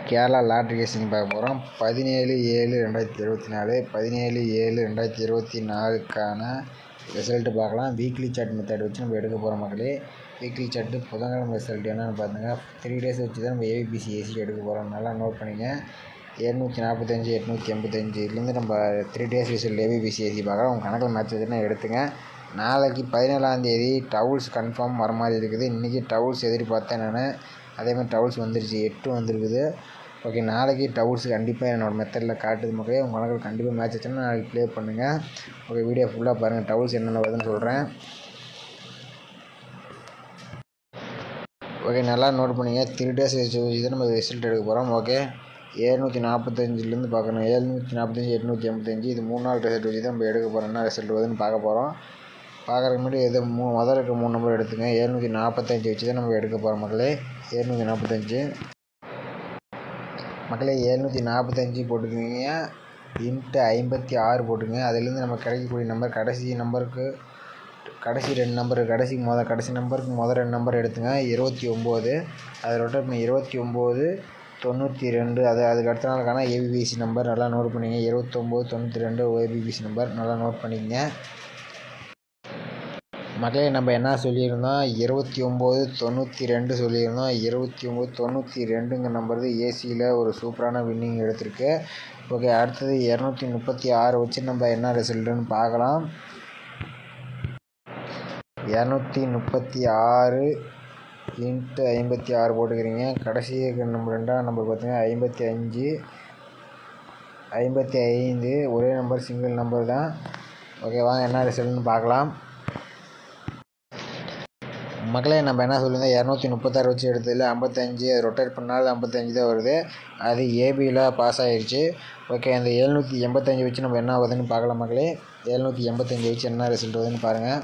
Kerala lottery கேசிங் பார்க்க போகிறோம். 17/7/2024 17/7/2024க்கான result பார்க்கலாம். வீக்லி சார்ட் மெத்தட் வச்சு நம்ம எடுக்க போகிறோம் மக்களே. வீக்லி சார்ட்டு புதன்கிழமை ரிசல்ட் என்னென்னு பார்த்துங்க. 3 டேஸ் வச்சு தான் நம்ம ஏபிபிசி ஏசி எடுக்க போகிறோம். நல்லா நோட் பண்ணிங்க. 745 885 இதுலேருந்து நம்ம 3 டேஸ் ரிசல்ட் ஏபிபிசி ஏசி பார்க்கலாம். உங்கள் கணக்கில் மேட்ச் வச்சுன்னா எடுத்துங்க. நாளைக்கு 17ஆந்தேதி டவுல்ஸ் கன்ஃபார்ம் வர மாதிரி இருக்குது. இன்றைக்கி டவுல்ஸ் எதிர்பார்த்தேன் நான். அதேமாதிரி டவுல்ஸ் வந்துருச்சு, 8 வந்துருக்குது. ஓகே, நாளைக்கு டவுல்ஸ் கண்டிப்பாக என்னோடய மெத்தடில் காட்டுது மக்களே. உங்கள் கணக்கில் கண்டிப்பாக மேட்ச் வச்சுன்னா நாளைக்கு ப்ளே பண்ணுங்கள். ஓகே, வீடியோ ஃபுல்லாக பாருங்கள். டவுல்ஸ் என்னென்ன வருதுன்னு சொல்கிறேன். ஓகே, நல்லா நோட் பண்ணிங்க. 3 டேஸ் வச்சு தான் நம்ம ரிசல்ட் எடுக்க போகிறோம். ஓகே, 745லேருந்து பார்க்கணும். 745 885 இது 3 நாள் ரிசல்ட் வச்சு தான் நம்ம எடுக்க போகிறோம். என்ன ரிசல்ட் வருதுன்னு பார்க்க போகிறோம். பார்க்குறதுக்கு முன்னாடி எது முதல்ல இருக்க 3 நம்பர் எடுத்துங்க. 745 வச்சு தான் நம்ம எடுக்க போகிறோம் மக்களே. 745 மக்களே 745 போட்டுக்குவீங்க. இன்ட்டு 56 போட்டுங்க. அதுலேருந்து நம்ம கிடைக்கக்கூடிய நம்பர் கடைசி 2 நம்பருக்கு கடைசி நம்பருக்கு முதல் 2 நம்பர் எடுத்துங்க. 29 அது ரொட்டேட் பண்ணி 29 92 அதுக்கு அடுத்த நாளுக்கான ஏபிபிசி நம்பர் நல்லா நோட் பண்ணிங்க. 29 92 ஏபிபிசி நம்பர் நல்லா நோட் பண்ணிக்கங்க மக்களே. நம்ம என்ன சொல்லியிருந்தோம், 29 92 சொல்லியிருந்தோம். 29 92ங்க நம்பர் ஏசியில் ஒரு சூப்பரான வின்னிங் எடுத்திருக்கு. ஓகே, அடுத்தது 236 வச்சு நம்ம என்ன ரிசல்ட்டுன்னு பார்க்கலாம். 236 இன்ட்டு 56 போட்டுக்கிறீங்க. கடைசி நம்பர் 2ஆம் நம்பர் பார்த்தீங்கன்னா 55 ஒரே நம்பர், சிங்கிள் நம்பர் தான். ஓகே, வாங்க என்ன ரிசல்ட்னு பார்க்கலாம் மக்களே. நம்ம என்ன சொல்லியிருந்தோம், 236 வச்சு எடுத்ததில் 55 அது ரொட்டேட் பண்ணாலும் 55 தான் வருது. அது ஏபியில் பாஸ் ஆகிடுச்சு. ஓகே, அந்த 785 வச்சு நம்ம என்ன ஆகுதுன்னு பார்க்கலாம் மக்களே. 785 வச்சு என்ன ரிசல்ட் வருதுன்னு பாருங்கள்.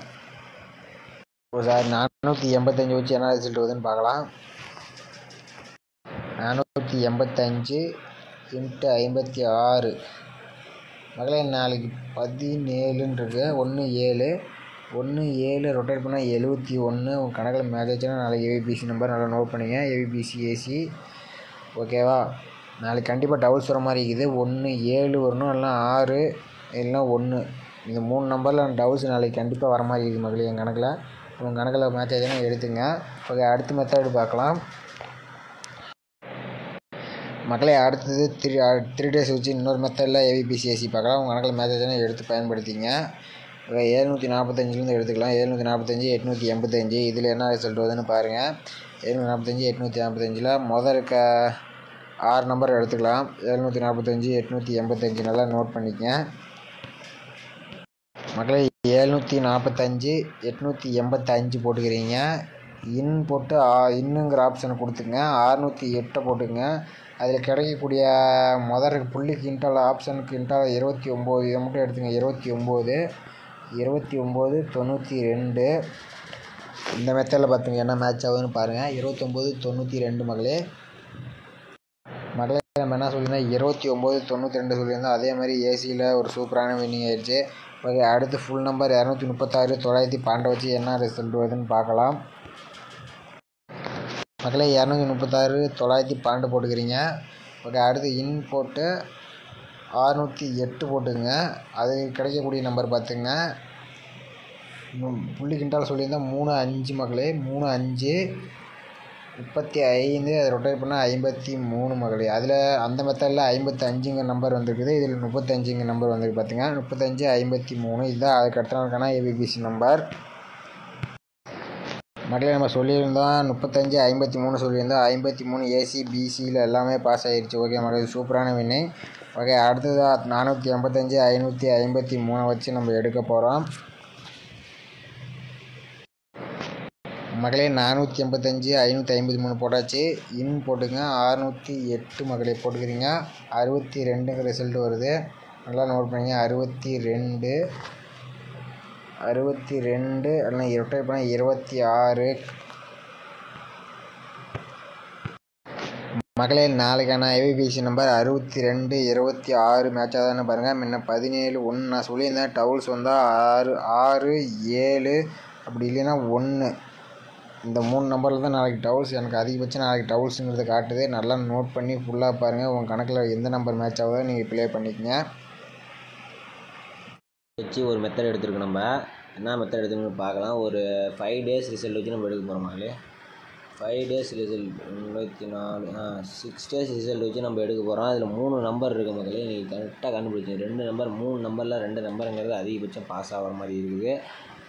சார் 485 வச்சு என்ன ரிசல்ட் வருதுன்னு பார்க்கலாம். 485 இன்ட்டு 56 மக்களே. நாளைக்கு 17ன்னு இருக்குது. 17 ரொட்டேட் பண்ணால் 71. உங்கள் கணக்கில் மேட்ச் வச்சுன்னா நாளைக்கு ஏபிபிசி நம்பர் நல்லா நோட் பண்ணிங்க. ஏபிபிசி ஏசி ஓகேவா. நாளைக்கு கண்டிப்பாக டவுல்ஸ் வர மாதிரி இருக்குது. 1 7 வரணும், இல்லைனா 6 இல்லைனா 1 இந்த 3 நம்பரில் டவுல்ஸ் நாளைக்கு கண்டிப்பாக வர மாதிரி இருக்குது மக்களே. என் கணக்கில் உங்கள் கணக்கில் மேட்ச் ஆச்சுன்னா எடுத்துங்க. ஓகே, அடுத்த மெத்தட் பார்க்கலாம் மக்களே. அடுத்தது 3 டேஸ் வச்சு இன்னொரு மெத்தடில் ஏபிபிசி ஏசி பார்க்கலாம். உங்கள் கணக்கில் மேட்ச் ஆச்சுன்னா எடுத்து பயன்படுத்திங்க. 745லேருந்து எடுத்துக்கலாம். 745 885 இதில் என்ன ரிசல்ட் வருதுன்னு பாருங்கள். 745 885 முதல் இருக்க 6 நம்பர் எடுத்துக்கலாம். 745 885 நல்லா நோட் பண்ணிக்கங்க மக்களே. 745 885 போட்டுக்கிறீங்க. இன் போட்டு இன்னுங்கிற ஆப்ஷனை கொடுத்துங்க. 608 போட்டுங்க. அதில் கிடைக்கக்கூடிய முதல் புள்ளி கிண்டால் ஆப்ஷனுக்கு கிண்டால் 29 இதை மட்டும் எடுத்துங்க. 29 92 இந்த மெத்தடில் பார்த்துங்க என்ன மேட்ச் ஆகுதுன்னு பாருங்கள். 29 92 மக்களே. நம்ம என்ன சொல்லியிருந்தோம், 29 92 சொல்லியிருந்தோம். அதே மாதிரி ஏசியில் ஒரு சூப்பரான வின்னிங் ஆயிடுச்சு. ஓகே, அடுத்து ஃபுல் நம்பர் 236 912 வச்சு என்ன ரிசல்ட் வருதுன்னு பார்க்கலாம் மக்களே. 236 912 போட்டுக்கிறீங்க. ஓகே, அடுத்து இன் போட்டு 608 போட்டுங்க. அது கிடைக்கக்கூடிய நம்பர் பார்த்துங்க. புள்ளி கிண்டால் சொல்லியிருந்தால் 35 மக்களே. 35 35 அதை ரொட்டேட் பண்ணால் 53 மக்களே. அதில் அந்த மெத்தடில் 55ங்க நம்பர் வந்துருக்குது. இதில் 35ங்க நம்பர் வந்துருக்கு பார்த்துங்க. 35 53 இதுதான் அதுக்கு அடுத்த நாளுக்கான ஏபிபிசி நம்பர் மக்களே. நம்ம சொல்லியிருந்தோம் 35 53 சொல்லியிருந்தோம். 53 ஏசி பிசியில் எல்லாமே பாஸ் ஆகிடுச்சு. ஓகே மக்களே, சூப்பரான வின்னிங். ஓகே, அடுத்தது 485 553 வச்சு நம்ம எடுக்க போகிறோம் மக்களே. 485 553 போட்டாச்சு. இன் போட்டுங்க. 608 மக்களே போட்டுக்கிறீங்க. 62ங்க ரிசல்ட் வருது. நல்லா நோட் பண்ணிங்க. 62 இல்லைனா ரொட்டேட் பண்ணால் 26 மக்களே. நாளைக்கான ஏபிபிசி நம்பர் 62 26 மேட்ச் ஆகுதான்னு பாருங்கள். முன்ன 17 1 நான் சொல்லியிருந்தேன். டவுல்ஸ் வந்தால் 6 7 அப்படி இல்லைன்னா 1 இந்த 3 நம்பரில் தான் நாளைக்கு டவுல்ஸ் எனக்கு அதிகபட்சம் நாளைக்கு டவுல்ஸுங்கிறத காட்டுது. நல்லா நோட் பண்ணி ஃபுல்லாக பாருங்கள். உங்கள் கணக்கில் எந்த நம்பர் மேட்ச் ஆகுதோ நீங்கள் ப்ளே பண்ணிக்கங்க. வச்சு ஒரு மெத்தட் எடுத்துருக்கோம். நம்ம என்ன மெத்தட் எடுத்துக்கணும்னு பார்க்கலாம். ஒரு 5 days ரிசல்ட் வச்சு நம்ம எடுக்க போகிறோம் மக்களே. 5 days ரிசல்ட் 6 days ரிசல்ட் வச்சு நம்ம எடுக்க போகிறோம். அதில் 3 நம்பர் இருக்குது மக்களே. நீங்கள் கரெக்டாக கண்டுபிடிச்சிங்க. 2 நம்பர் 3 நம்பரில் 2 நம்பருங்கிறது அதிகபட்சம் பாஸ் ஆகிற மாதிரி இருக்குது.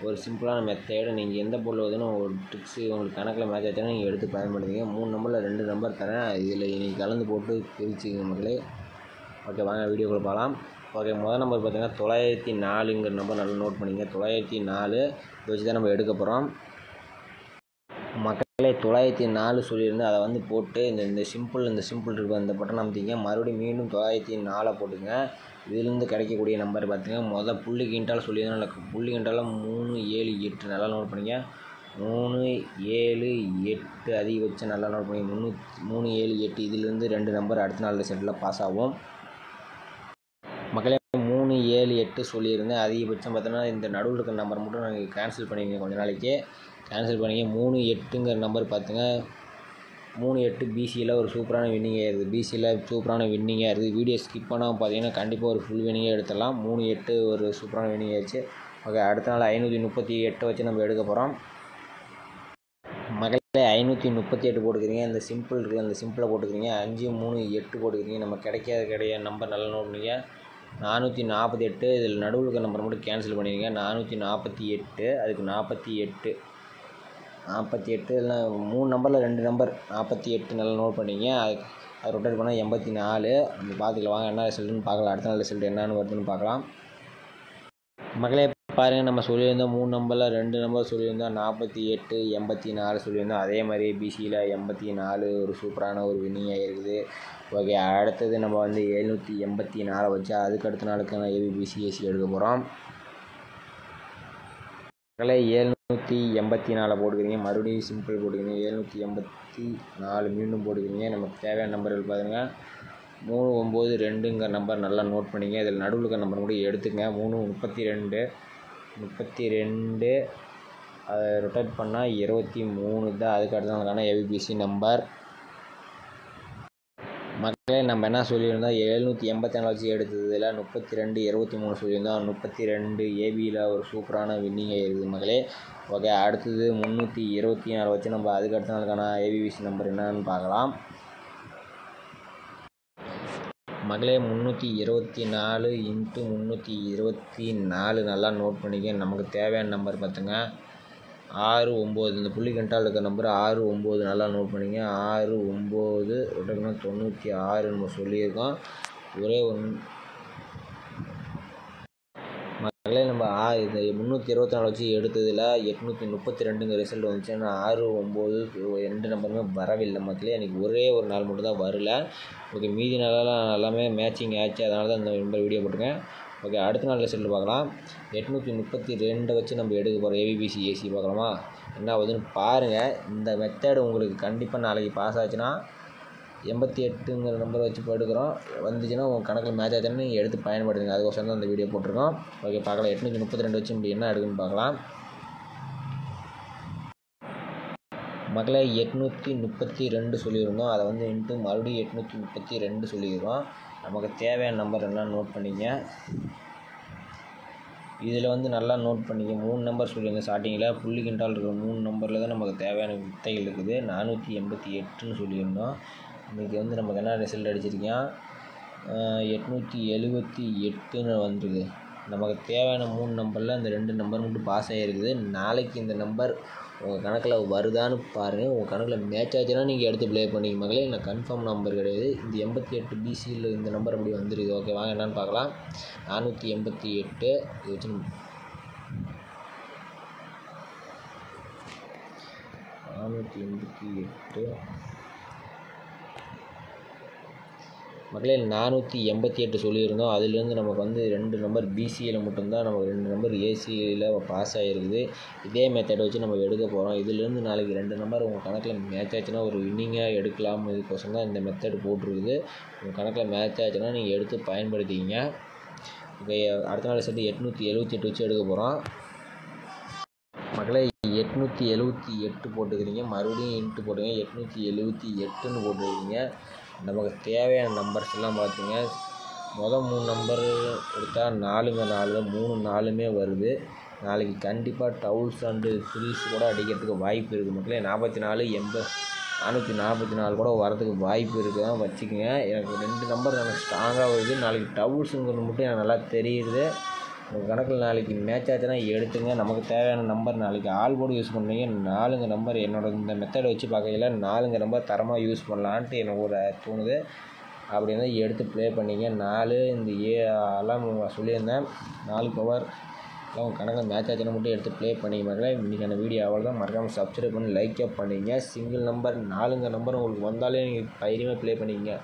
ஒரு சிம்பிளான மெத்தேடு. நீங்கள் எந்த பொருள் வருதுன்னு ஒரு ட்ரிக்ஸு உங்களுக்கு கணக்கில் மேட்ச் ஆச்சுன்னா நீங்கள் எடுத்து பயன்படுத்துங்க. 3 நம்பரில் 2 நம்பர் தரேன். இதில் நீங்கள் கலந்து போட்டு பிரிச்சுங்க மக்களே. ஓகே, வாங்க வீடியோக்குள்ள பார்க்கலாம். ஓகே, முதல் நம்பர் பார்த்தீங்கன்னா 904ங்கிற நம்பர் நல்லா நோட் பண்ணிங்க. 904 இதை வச்சு தான் நம்ம எடுக்க போகிறோம் மக்களே. 904 சொல்லியிருந்து அதை வந்து போட்டு இந்த சிம்பிள் இருக்கும் இந்த பட்டன் அமைத்திங்க. மறுபடியும் மீண்டும் 904 போட்டுங்க. இதுலேருந்து கிடைக்கக்கூடிய நம்பர் பார்த்தீங்கன்னா முதல் புள்ளி கிண்டால் சொல்லியிருந்தோம். புள்ளி கிண்டால் 3 7 8 நல்லா நோட் பண்ணிங்க. 3 7 8 அதிகபட்சம் நல்லா நோட் பண்ணி 3 7 8 இதிலேருந்து 2 நம்பர் அடுத்த நாள் ரிசல்ட்டில் பாஸ் ஆகும் மக்களே. 3 7 8 சொல்லியிருந்தேன். அதிகபட்சம் பார்த்தோன்னா இந்த நடுவில் இருக்கிற நம்பர் மட்டும் நாங்கள் கேன்சல் பண்ணிங்க. கொஞ்ச நாளைக்கு கேன்சல் பண்ணிங்க. 3 8ங்கிற நம்பர் பார்த்துங்க. 3 8 பிசியில் ஒரு சூப்பரான வின்னிங்காக இருக்குது. பிசியில் சூப்பரான வின்னிங்காக இருக்குது. வீடியோ ஸ்கிப் பண்ணாமல் பார்த்தீங்கன்னா கண்டிப்பாக ஒரு ஃபுல் வின்னிங்காக எடுத்துடலாம். 3 8 ஒரு சூப்பரான வின்னிங் ஆயிடுச்சு. ஓகே, அடுத்த நாள் 538 வச்சு நம்ம எடுக்க போகிறோம் மக்களே. 538 போட்டுக்கிறீங்க. இந்த சிம்பிள் இருக்குது, அந்த சிம்பிளை போட்டுக்கிறீங்க. 5 3 8 போட்டுக்கிறீங்க. நம்ம கிடைக்காத நம்பர் நல்லா நோட் பண்ணிங்க. 448 இதில் நடுவில் இருக்கிற நம்பர் மட்டும் கேன்சல் பண்ணிடுங்க. 448 அதுக்கு 48 இதில் 3 நம்பரில் 2 நம்பர் 48 நல்லா நோட் பண்ணிங்க. அது ரொட்டேட் பண்ணால் 84. நம்ம பார்த்துக்கலாம். வாங்க என்ன ரிசல்ட்டுன்னு பார்க்கலாம். அடுத்த நாள் ரிசல்ட் என்னென்னு வருதுன்னு பார்க்கலாம் மக்களே. பாருங்கள், நம்ம சொல்லியிருந்தோம் 3 நம்பரில் 2 நம்பர் சொல்லியிருந்தோம். 48 84 சொல்லியிருந்தோம். அதே மாதிரி பிசியில் 84 ஒரு சூப்பரான ஒரு வின்னிங்காக இருக்குது. ஓகே, அடுத்தது நம்ம வந்து 784 வச்சு அதுக்கு அடுத்த நாளுக்கான ஏபிபிசிஎஸ்சி எடுக்க போகிறோம் மக்களே. 784 போட்டுக்கிறீங்க. மறுபடியும் சிம்பிள் போட்டுக்கிறீங்க. 784 மீண்டும் போட்டுக்கிறீங்க. நமக்கு தேவையான நம்பர்கள் பாருங்க. 392ங்கிற நம்பர் நல்லா நோட் பண்ணிங்க. இதில் நடுவில் இருக்கிற நம்பர் மட்டும் எடுத்துங்க. 32 அதை ரொட்டேட் பண்ணால் 23 தான் அதுக்கு அடுத்ததுக்கான ஏபிபிசி நம்பர் மக்களே. நம்ம என்ன சொல்லியிருந்தோம், 784 வச்சு எடுத்ததில் 32 23 சொல்லியிருந்தோம். 32 ஏபியில் ஒரு சூப்பரான வின்னிங்காக இருக்குது மக்களே. ஓகே, அடுத்தது 324 வச்சு நம்ம அதுக்கு அடுத்த நாளுக்கான ஏபிபிசி நம்பர் என்னன்னு பார்க்கலாம் மக்களே. 324 × 324 நல்லா நோட் பண்ணிக்க. நமக்கு தேவையான நம்பர் பார்த்துங்க 6 9. இந்த புள்ளி கண்டால் இருக்கிற நம்பர் 6 9 நல்லா நோட் பண்ணிங்க. 6 9 96 நம்ம சொல்லியிருக்கோம். ஒரே ஒன்று மக்களே. நம்ம இந்த 324 வச்சு எடுத்ததில் 832ங்கிற ரிசல்ட் வந்துச்சு. ஆனால் 6 9 2 நம்பருமே வரவில்லை மக்களே. எனக்கு ஒரே ஒரு நாள் மட்டும் தான் வரல. ஓகே, மீதி நாளெல்லாம் எல்லாமே மேட்சிங் ஆச்சு. அதனால தான் இந்த நம்பர் வீடியோ போட்டுருக்கேன். ஓகே, அடுத்த நாள் ரிசல்ட் பார்க்கலாம். 832 வச்சு நம்ம எடுக்க போகிறோம் ஏபிபிசி ஏசி பார்க்கலாமா என்ன ஆகுதுன்னு பாருங்கள். இந்த மெத்தேடு உங்களுக்கு கண்டிப்பாக நாளைக்கு பாஸ் ஆச்சுன்னா 88ங்கிற நம்பர் வச்சு எடுக்கிறோம். வந்துச்சுன்னா உங்கள் கணக்கில் மேட்ச் ஆச்சுன்னா நீங்கள் எடுத்து பயன்படுத்துங்க. அதுக்கோசரம் தான் இந்த வீடியோ போட்டிருக்கோம். ஓகே, பார்க்கலாம். 832 வச்சு இப்படி என்ன எடுக்குன்னு பார்க்கலாம் மக்களே. 832 சொல்லியிருந்தோம். அதை வந்து இன்ட்டு மறுபடியும் 832 சொல்லிடுறோம். நமக்கு தேவையான நம்பர் எல்லாம் நோட் பண்ணிங்க. இதில் வந்து நல்லா நோட் பண்ணிக்க. 3 நம்பர் சொல்லியிருந்தேன் ஸ்டார்டிங்கில். புள்ளி கிண்டால் இருக்கிற 3 நம்பரில் தான் நமக்கு தேவையான வித்தைகள் இருக்குது. 488ன்னு சொல்லியிருந்தோம். இன்றைக்கி வந்து நமக்கு என்ன ரிசல்ட் அடிச்சிருக்கேன், 878ன்னு வந்துருக்கு. நமக்கு தேவையான 3 நம்பரில் இந்த 2 நம்பர் மட்டும் பாஸ் ஆகிருக்குது. நாளைக்கு இந்த நம்பர் உங்கள் கணக்கில் வருதான்னு பாருங்கள். உங்கள் கணக்கில் மேட்ச் ஆச்சுன்னா நீங்கள் எடுத்து ப்ளே பண்ணிக்க மக்களே. இல்லை கன்ஃபார்ம் நம்பர் கிடையாது. இந்த 88 பிசியில் இந்த நம்பர் அப்படி வந்துருக்குது. ஓகே, வாங்க என்னென்னு பார்க்கலாம். 488 இது வச்சு 488 மக்களே. 488 சொல்லியிருந்தோம். அதுலேருந்து நமக்கு வந்து 2 நம்பர் பிசியில் மட்டும்தான் நமக்கு 2 நம்பர் ஏசியில் பாஸ் ஆகிருக்குது. இதே மெத்தடை வச்சு நம்ம எடுக்க போகிறோம். இதுலேருந்து நாளைக்கு 2 நம்பர் உங்கள் கணக்கில் மேட்ச் ஆச்சுன்னா ஒரு வின்னிங்காக எடுக்கலாம். இதுக்கோசம் தான் இந்த மெத்தட் போட்டிருக்குது. உங்கள் கணக்கில் மேட்ச் ஆச்சுன்னா நீங்கள் எடுத்து பயன்படுத்திக்கிங்க. ஓகே, அடுத்த நாள் சேர்த்து 878 வச்சு எடுக்க போகிறோம் மக்களே. 878 போட்டுக்கிறீங்க, மறுபடியும் இன்ட்டு போட்டுங்க 878ன்னு போட்டுருக்கீங்க. நமக்கு தேவையான நம்பர்ஸ் எல்லாம் பார்த்துங்க. மொதல் 3 நம்பர் எடுத்தா 4ங்க 4 3 4மே வருது. நாளைக்கு கண்டிப்பாக டவுல்ஸ் அண்டு ஃப்ரீஸ் கூட அடிக்கிறதுக்கு வாய்ப்பு இருக்குது மக்களே. 444 கூட வரதுக்கு வாய்ப்பு இருக்குது, தான் வச்சுக்கோங்க. எனக்கு 2 நம்பர் எனக்கு ஸ்ட்ராங்காக வருது. நாளைக்கு டவுல்ஸுங்கிறது மட்டும் எனக்கு நல்லா தெரியுது. உங்கள் கணக்கில் நாளைக்கு மேட்ச் ஆச்சுன்னா எடுத்துங்க. நமக்கு தேவையான நம்பர் நாளைக்கு ஆல் போர்டு யூஸ் பண்ணுறீங்க. 4ங்க நம்பர் என்னோட இந்த மெத்தடை வச்சு பார்க்கையில 4ங்க நம்பர் தரமாக யூஸ் பண்ணலான்ட்டு எனக்கு ஒரு தோணுது. அப்படி இருந்தால் எடுத்து ப்ளே பண்ணிங்க. 4 இந்த எல்லாம் சொல்லியிருந்தேன். 4 பவர் எல்லாம் உங்கள் கணக்கில் மேட்ச் ஆச்சுன்னா மட்டும் எடுத்து ப்ளே பண்ணிக்க மக்களே. இன்றைக்கான வீடியோ அவ்வளோ தான். மறக்காமல் சப்ஸ்கிரைப் பண்ணி லைக்கப் பண்ணிங்க. சிங்கிள் நம்பர் 4ங்க நம்பர் உங்களுக்கு வந்தாலே நீங்கள் தைரியமாக ப்ளே பண்ணிக்கங்க.